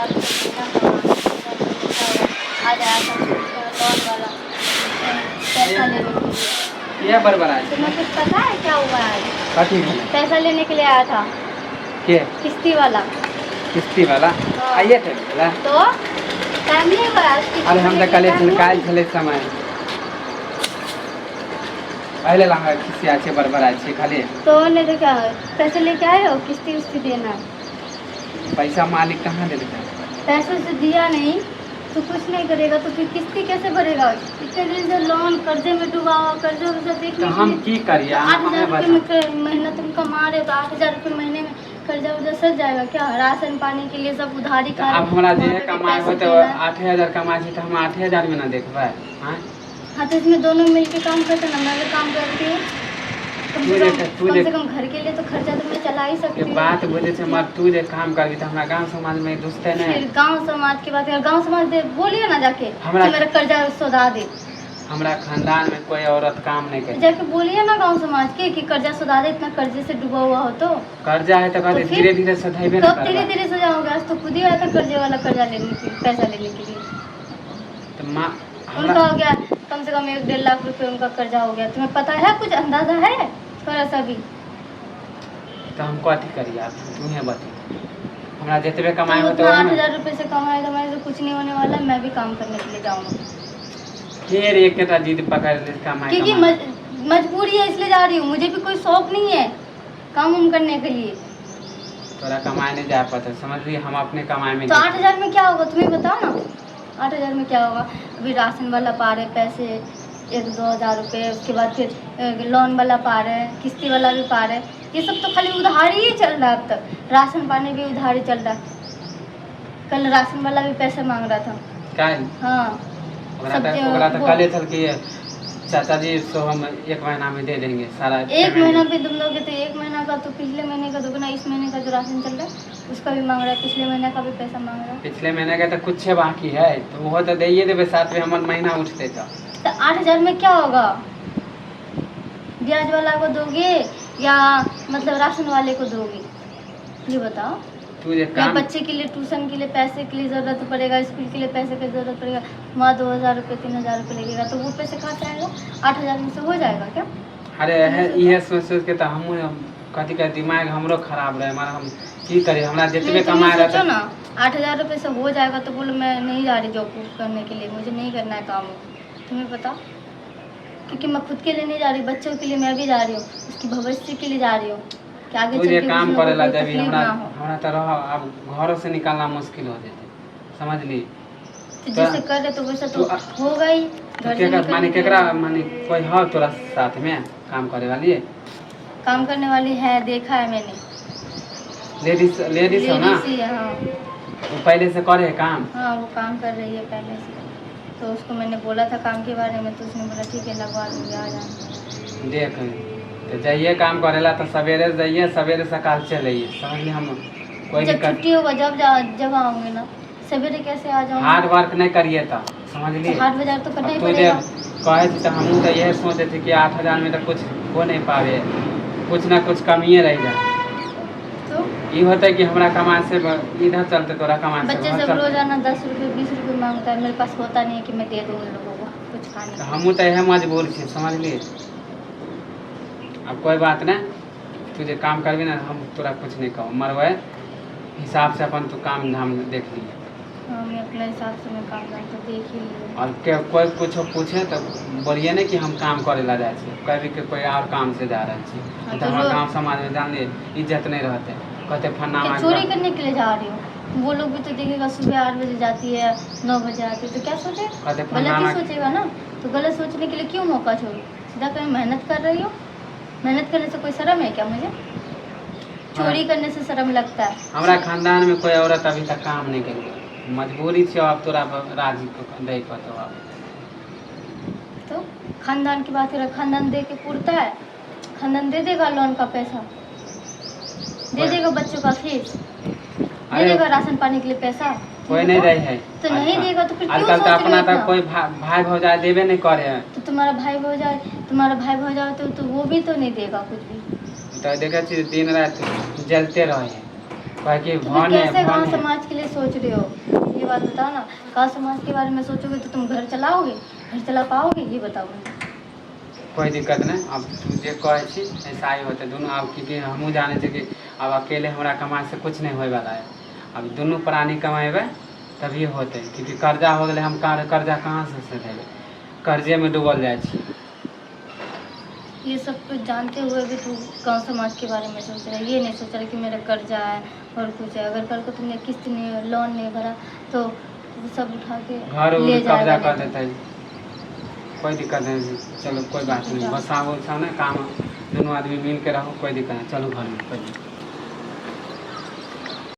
10,000 रुपये आज आया था लोन वाला पैसा लेने के लिए। ये बरबर आया तुम्हें कुछ पता है क्या हुआ है? कथी पैसा लेने के लिए आया था के किस्ती वाला। किस्ती वाला हाँ। आइए थे बोला तो टाइम नहीं हुआ किस्ती अरे हम लेने तो के कल time हुआ? निकाल चले समय पहले लगा किस्ती आछे बरबर आछे खाली तो नहीं तो क्या है, पैसे लेके आए हो किस्ती उस्ती देना। पैसा मालिक कहाँ दे देता है? पैसे से दिया नहीं तो कुछ नहीं करेगा तो फिर किस्ती कैसे भरेगा? इतने दिन से लोन कर्जे में डूबा हुआ, कर्जे वर्जा तो देखने हम की करिए 8,000 रुपये में महीना तुम कमा रहे हो तो 8,000 रुपये महीने में कर्जा वर्जा सज जाएगा क्या? राशन पानी के लिए सब उधारी खा अब हमारा जे वहाँ पे भी कमाए पैसे हो तो देना है। 8,000 कमाए छे तो हम 8,000 में ना देखबै हाँ हाँ तो इसमें दोनों मिलके काम करते हैं ना, मैं भी काम करती हूँ कम से कम घर के लिए तो खर्चा तो मैं चला ही सकती ये हूँ। बात बुझे छे मत तू जे काम करबी तो हमरा गांव समाज में दुसते फिर नहीं गांव समाज की बात है, गांव समाज दे बोलिए ना जाके हमरा- कि मेरा कर्जा सौदा दे। हमरा खानदान में कोई औरत काम नहीं करे जाके बोलिए ना गांव समाज के कि कर्जा सौदा दे, इतना कर्जे से डूबा हुआ हो तो कर्जा है तो कहते तो फिर? धीरे धीरे सधैबे कब ना धीरे करबै धीरे सजाओगे? आज तो खुद ही आया था कर्जे वाला कर्जा लेने के पैसा लेने के लिए। तो माँ उनका हमरा हो गया कम से कम 1-1.5 लाख रुपए उनका कर्जा हो गया। तुम्हें पता है, कुछ अंदाजा है थोड़ा सा भी? तो हम कथी करिए आप तुम्हें बता हमरा जितबे कमाए हो तो उतना वही में 8,000 रुपये से कमाए धमाए से कुछ नहीं होने वाला है। मैं भी काम करने के लिए जाऊँगा फिर एक केटा जिद पकड़ ले कमाए क्योंकि कमाए मजबूरी है इसलिए जा रही हूँ। मुझे भी कोई शौक नहीं है काम उम करने के लिए। तोरा कमाए नहीं जा पाता समझ ली हम अपने कमाए में तो 8,000 में क्या होगा तुम्हें बताओ ना? 8,000 में क्या होगा? अभी राशन वाला पा रहे पैसे 1-2 हज़ार रुपये, उसके बाद फिर लोन वाला पा रहे हैं, किस्ती वाला भी पा रहे हैं। ये सब तो खाली उधारी ही चल रहा है अब तक। राशन पानी भी उधारी चल रहा है। कल राशन वाला भी पैसे मांग रहा था। काहे हाँ ओकरा तो कले चल के चाचा जी सो हम 1 महीना में दे देंगे सारा एक महीना भी तुम लोगे तो 1 महीना का तो पिछले महीने का दोगुना इस महीने का जो राशन चल रहा है उसका भी मांग रहा है, पिछले महीने का भी पैसा मांग रहा है। पिछले महीने का तो कुछ बाकी है तो वो तो दे देवे साथ में हमारे महीना उठते तो 8,000 में क्या होगा? ब्याज वाला को दोगे या मतलब राशन वाले को दोगे? ये बताओ। तू जे या काम बच्चे के लिए ट्यूशन के लिए पैसे के लिए ज़रूरत पड़ेगा, स्कूल के लिए पैसे की ज़रूरत पड़ेगा, वहाँ 2,000 रुपये 3,000 रुपये लगेगा तो वो पैसे कहाँ से आएगा? 8,000 में से हो जाएगा क्या? अरे है ये सोच के तो हम कथी का दिमाग हमरो खराब रहे हमारा हम की करे हमरा जितबे कमाए सोचो रहा ना 8,000 रुपये से हो जाएगा तो बोलो मैं नहीं जा रही जॉब करने के लिए, मुझे नहीं करना है काम। तुम्हें पता क्योंकि मैं खुद के लिए नहीं जा रही, बच्चों के लिए मैं भी जा रही हूँ, उसकी भविष्य के लिए जा रही हूँ कि आगे तू चल जे के काम उस लोगों करेला को जब तकलीफ हमरा ना हो। हमरा तो रह अब घरों से निकलना मुश्किल हो जेते समझ ली तो जैसे कर रहे तो वैसा तो होगा ही। घर से माने निकलने के केकरा लिए माने कोई हो तोरा साथ में काम करे वाली काम करने वाली है, देखा है मैंने। लेडीज हो ना लेडीज ही है, हाँ वो पहले से करे है काम हाँ वो काम कर रही है पहले से। तो उसको मैंने बोला था काम के बारे में तो उसने बोला ठीक है लगवा दूँगी, आ जाना। देख तो जाइए काम करेला तो सवेरे जाइए सवेरे सकाल चले समझ ली हम कोई जब दिक्कत छुट्टी होगा जब आऊँगी ना, सवेरे कैसे आ जाऊँगी? हार्ड वर्क नहीं करिए तो समझ ली 8,000 तो करना ही तू जे पड़ेगा। कहे थी तो हम तो यही सोचे थे कि 8,000 में तो कुछ हो नहीं पावे कुछ ना कुछ कमिए रह जाए तो ये होता है कि हमरा कमाए से इधर चलते तोरा कमाए से बच्चे उधर सब चलते। रोजाना 10 रुपये 20 रुपये मांगता है, मेरे पास होता नहीं है कि मैं दे दूँ उन लोगों को कुछ खाने तो को। हमू तो यह मजबूर छे समझ लिए अब कोई बात नहीं तुझे काम करबी ना हम तोरा कुछ नहीं कहो मरवे हिसाब से अपन तू काम धाम देख लिए हाँ मैं अपने हिसाब से मैं काम धाम तो देख ही लिया। और कोई कुछ पूछे तो बोलिए नहीं कि हम काम करे ला जाए छे कभी के कोई और काम से जा रहे छे हाँ, तो तो हमारे रो- गांव समाज में जान लिए इज्जत नहीं रहते कहते फन्ना क्या चोरी करने के लिए जा रही हूँ? वो लोग भी तो देखेगा सुबह 8 बजे जाती है 9 बजे आती है तो क्या सोचे? कहते गलत फन्ना ही सोचेगा ना। तो गलत सोचने के लिए क्यों मौका छोड़ू? सीधा कहीं मेहनत कर रही हो, मेहनत करने से कोई शर्म है क्या मुझे? चोरी करने से शर्म लगता है। हमारा खानदान में कोई औरत अभी तक काम नहीं करी मजबूरी थी अब तोरा राजी को दे तो अब तो खानदान की बात करें, खानदान दे के पूरता है? खानदान दे देगा लोन का पैसा, दे देगा बच्चों का फीस, दे अरे देगा राशन पानी के लिए पैसा? कोई नहीं रही है तो नहीं देगा तो फिर क्यों आजकल सोच तो रहे अपना हो तक इतना? कोई भाई भौजाई देवे नहीं करे है तो तुम्हारा भाई हो जाए तो वो भी तो नहीं देगा कुछ भी। तो देखे दिन रात जलते रहे हैं कहे कि तो फिर भवन है कैसे गांव भवन है। समाज के लिए सोच रहे हो, ये बात बताओ ना। गांव समाज के बारे में सोचोगे तो तुम घर चलाओगे, घर चला पाओगे, ये बताओ मुझे। कोई दिक्कत नहीं, अब तू जे कहे छी ऐसा ही होते दोनों। अब क्योंकि हमहूँ जाने छी कि अब अकेले हमरा कमाई से कुछ नहीं होए वाला है। अब दुनू प्राणी कमेबै तभी होते, क्योंकि कर्जा हो गए, हम कर्जा कहाँ से देबै, कर्जे में डूबल जाइ छी। ये सब कुछ जानते हुए भी तू गांव समाज के बारे में सोच रहा है, ये नहीं सोच रहा कि मेरा कर्जा है और कुछ है। अगर कल को तुमने किस्त नहीं, लोन नहीं भरा तो वो सब उठा के घर उर ले कब्जा जाएगा कर लेके। देता है, कोई दिक्कत नहीं। चलो कोई बात नहीं, बस आओ ना काम, दोनों आदमी मिल के रहो, कोई दिक्कत नहीं, चलो घर में कोई दिक्कत।